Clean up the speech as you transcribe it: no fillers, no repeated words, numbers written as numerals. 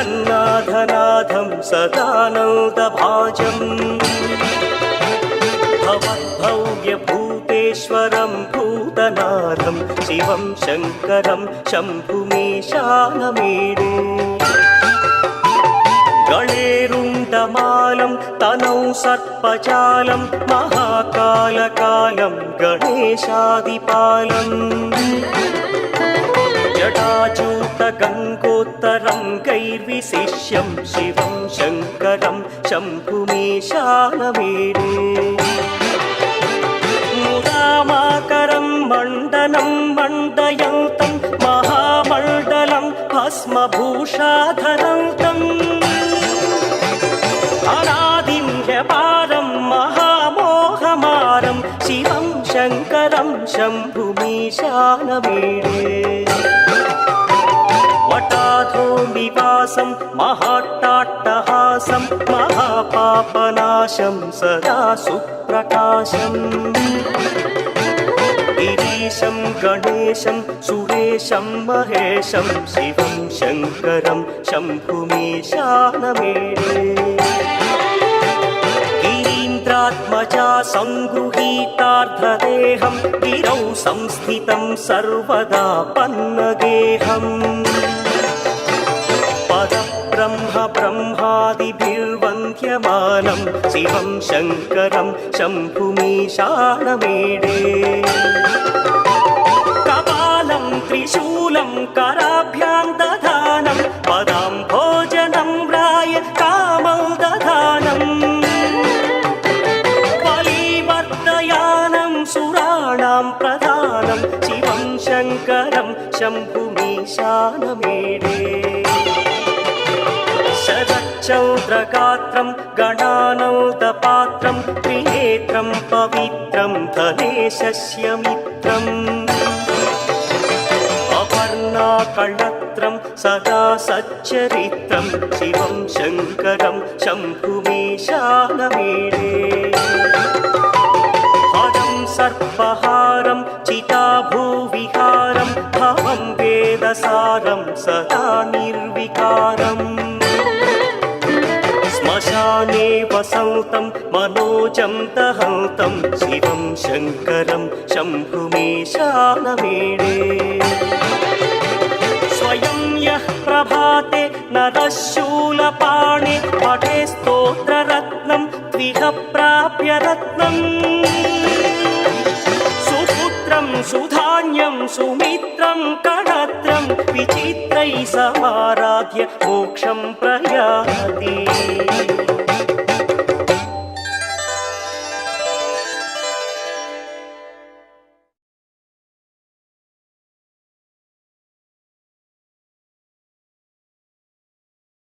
जगन्नाथनाथं सदानन्दभाजम् भवद्भव्यभूतेश्वरं भूतनाथं शिवं शङ्करं शम्भुमीशानमीडे गणेरुण्डमालं तनौ सर्पजालं महाकालकालं गणेशादिपालम् जटाजूतगङ्गोत्तरं गैर्विशिष्यं शिवं शङ्करं शम्भुमीशानमीडे मुदामाकरं मण्डनं मण्डयन्तं महामण्डलं भस्मभूषाधरन्तम् अनादिं ह्यपारं महामोहमारं शिवं शङ्करं शम्भुमीशानमीडे वटाधो निवासं महाट्टाट्टहासं महापापनाशं सदा सुप्रकाशम् गिरीशं गणेशं सुरेशं महेशं शिवं शङ्करं शम्भुमीशानमीडे गिरीन्द्रात्मजा सङ्गृहीतार्धदेहं गिरौ संस्थितं सर्वदा पन्नगेहम् पदब्रह्म ब्रह्मादिभिर्वन्द्यमानं शिवं शङ्करं शम्भुमीशानमीडे कपालं त्रिशूलं कराभ्यां दधानं पदाम्भोजनं राय कामं दधानम् बलिवर्धयानं सुराणां प्रधानं शिवं शङ्करं शम्भुमीशानमीडे शरच्चौद्रगात्रं गणानौदपात्रं त्रिनेत्रं पवित्रं धनेशस्य मित्रम् अपर्णाकळत्रं सदा सच्चरित्रं शिवं शङ्करं शम्भुमीशानमीडे हरं सर्पहारं चिताभूविहारं भवं वेदसारं सदा निर्विकारम् श्मशाने वसन्तं मनोजं दहन्तं शिवं शङ्करं शम्भुमीशानमीडे स्वयं यः प्रभाते नरः शूलपाणे पठे स्तोत्ररत्नं त्विह प्राप्य रत्नम् सुपुत्रं सुधान्यं सुमित्रं कणत्रं विचित्रैः समाराध्य मोक्षं प्रयाति।